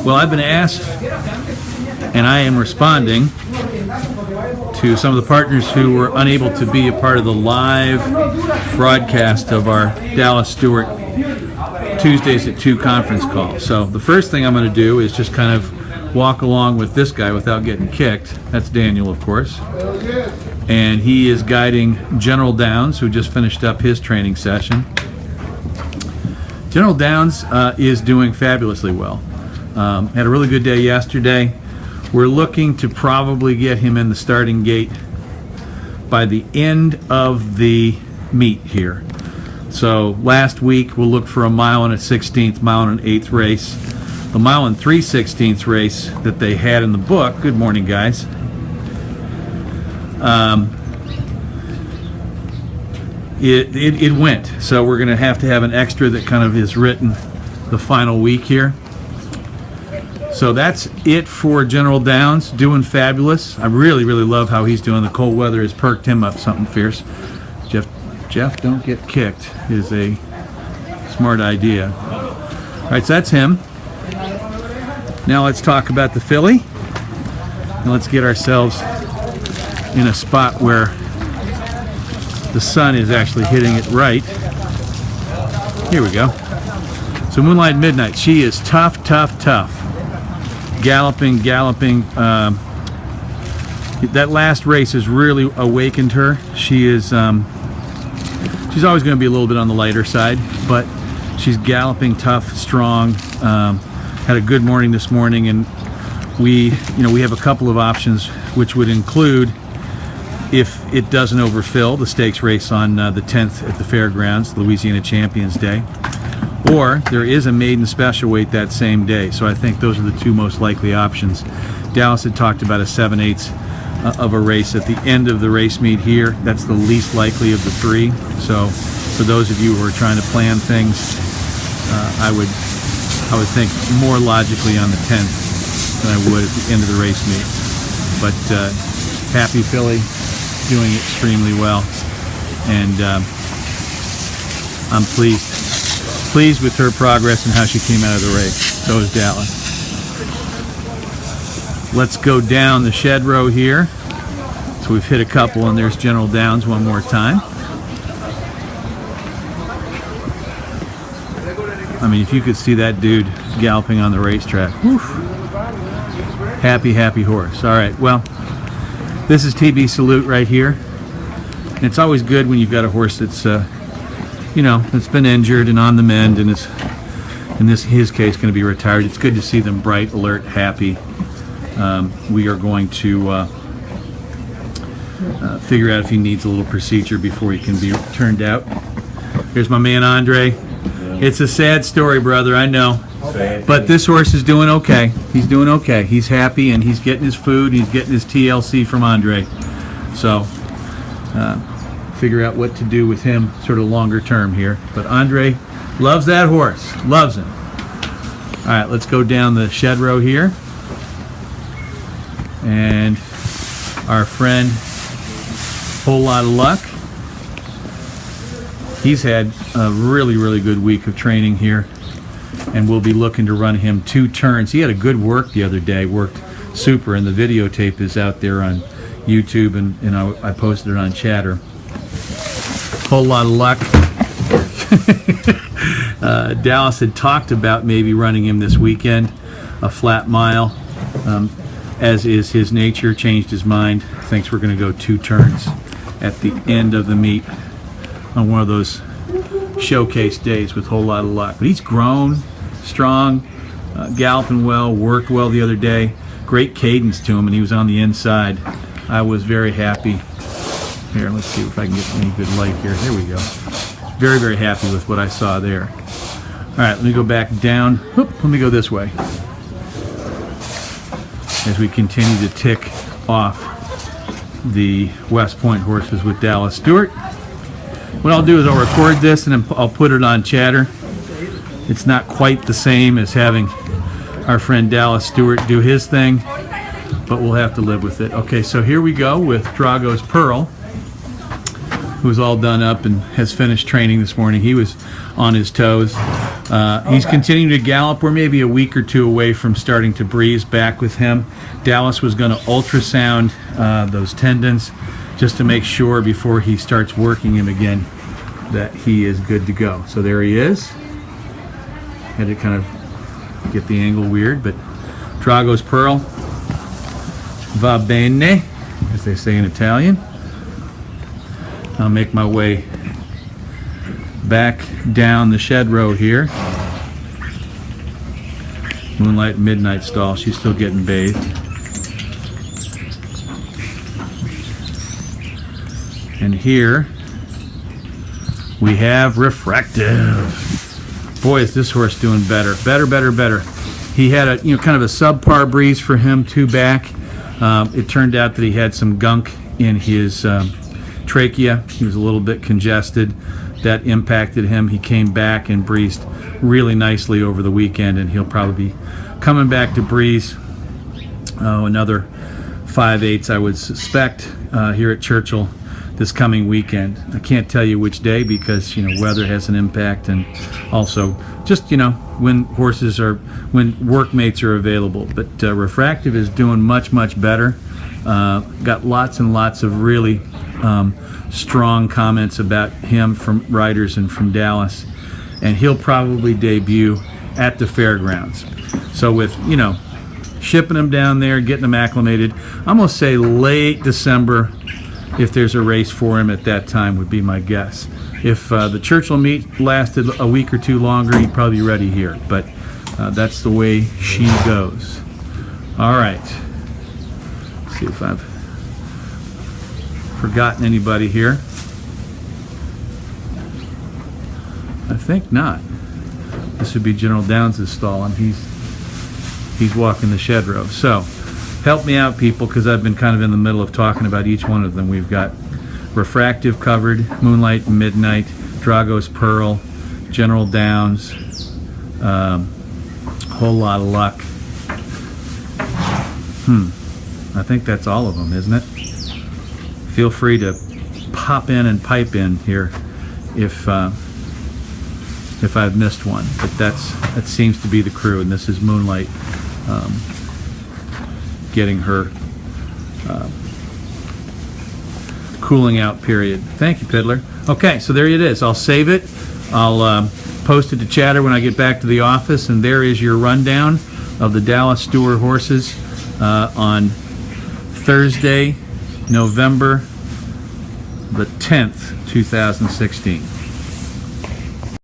Well, I've been asked, and I am responding to some of the partners who were unable to be a part of the live broadcast of our Dallas Stewart Tuesdays at 2 conference call. So the first thing I'm going to do is just kind of walk along with this guy without getting kicked. That's Daniel, of course. And he is guiding General Downs, who just finished up his training session. General Downs is doing fabulously well. Had a really good day yesterday. We're looking to probably get him in the starting gate by the end of the meet here. So last week we'll look for a 1 1/16, 1 1/8 race. The 1 3/16 race that they had in the book, good morning guys, it went. So we're going to have an extra that kind of is written the final week here. So that's it for General Downs, doing fabulous. I really, really love how he's doing. The cold weather has perked him up something fierce. Jeff, don't get kicked is a smart idea. All right, so that's him. Now let's talk about the filly. And let's get ourselves in a spot where the sun is actually hitting it right. Here we go. So Moonlight Midnight, she is tough. Galloping. That last race has really awakened her. She is, she's always going to be a little bit on the lighter side, but she's galloping tough, strong. Had a good morning this morning, and we have a couple of options, which would include, if it doesn't overfill, the stakes race on the 10th at the fairgrounds, Louisiana Champions Day. Or there is a maiden special weight that same day. So I think those are the two most likely options. Dallas had talked about a 7/8 of a race at the end of the race meet here. That's the least likely of the three. So for those of you who are trying to plan things, I would think more logically on the 10th than I would at the end of the race meet. But happy filly, doing extremely well, and I'm pleased with her progress and how she came out of the race. So is Dallas. Let's go down the shed row here. So we've hit a couple, and there's General Downs one more time. I mean, if you could see that dude galloping on the racetrack. Whew. Happy horse. All right, well, this is TB Salute right here. And it's always good when you've got a horse that's that's been injured and on the mend, and is, in his case, going to be retired. It's good to see them bright, alert, happy. We are going to figure out if he needs a little procedure before he can be turned out. Here's my man Andre. It's a sad story, brother, I know. But this horse is doing okay. He's doing okay. He's happy, and he's getting his food. He's getting his TLC from Andre. So figure out what to do with him sort of longer term here. But Andre loves that horse. Loves him. All right, let's go down the shed row here. And our friend, Whole Lot of Luck. He's had a really, really good week of training here, and we'll be looking to run him 2 turns. He had a good work the other day, worked super, and the videotape is out there on YouTube, and I posted it on Chatter. Whole Lot of Luck. Dallas had talked about maybe running him this weekend, a flat mile. As is his nature, changed his mind. Thinks we're going to go 2 turns at the end of the meet on one of those showcase days with Whole Lot of Luck. But he's grown, strong, galloping well, worked well the other day. Great cadence to him, and he was on the inside. I was very happy. Here, let's see if I can get any good light here. There we go. Very, very happy with what I saw there. All right, let me go back down. Whoop, let me go this way as we continue to tick off the West Point horses with Dallas Stewart. What I'll do is I'll record this and then I'll put it on Chatter. It's not quite the same as having our friend Dallas Stewart do his thing, but we'll have to live with it. Okay, so here we go with Drago's Pearl, who's all done up and has finished training this morning. He was on his toes. He's continuing to gallop. We're maybe a week or two away from starting to breeze back with him. Dallas was going to ultrasound those tendons just to make sure before he starts working him again that he is good to go. So there he is. Had to kind of get the angle weird, but Drago's Pearl, va bene, as they say in Italian. I'll make my way back down the shed row here. Moonlight Midnight stall. She's still getting bathed. And here we have Refractive. Boy, is this horse doing better. Better. He had a kind of a subpar breeze for him, 2 back. It turned out that he had some gunk in his trachea. He was a little bit congested. That impacted him. He came back and breezed really nicely over the weekend, and he'll probably be coming back to breeze another 5/8, I would suspect, here at Churchill this coming weekend. I can't tell you which day because weather has an impact, and also just when workmates are available. But Refractive is doing much better. Got lots and lots of really strong comments about him from riders and from Dallas, and he'll probably debut at the fairgrounds. So with shipping him down there, getting him acclimated, I'm gonna say late December, if there's a race for him at that time, would be my guess. If the Churchill meet lasted a week or 2 longer, he'd probably be ready here, but that's the way she goes. All right, let's see if I've forgotten anybody here. I think not. This would be General Downs' stall, and he's walking the shed row. So help me out, people, because I've been kind of in the middle of talking about each one of them. We've got Refractive covered, Moonlight Midnight, Drago's Pearl, General Downs, Whole Lot of Luck. I think that's all of them, isn't it? Feel free to pop in and pipe in here if I've missed one, but that seems to be the crew, and this is Moonlight getting her cooling out period. Thank you, Piddler. Okay, so there it is. I'll save it. I'll post it to Chatter when I get back to the office, and there is your rundown of the Dallas Stewart horses on Thursday, November the 10th, 2016.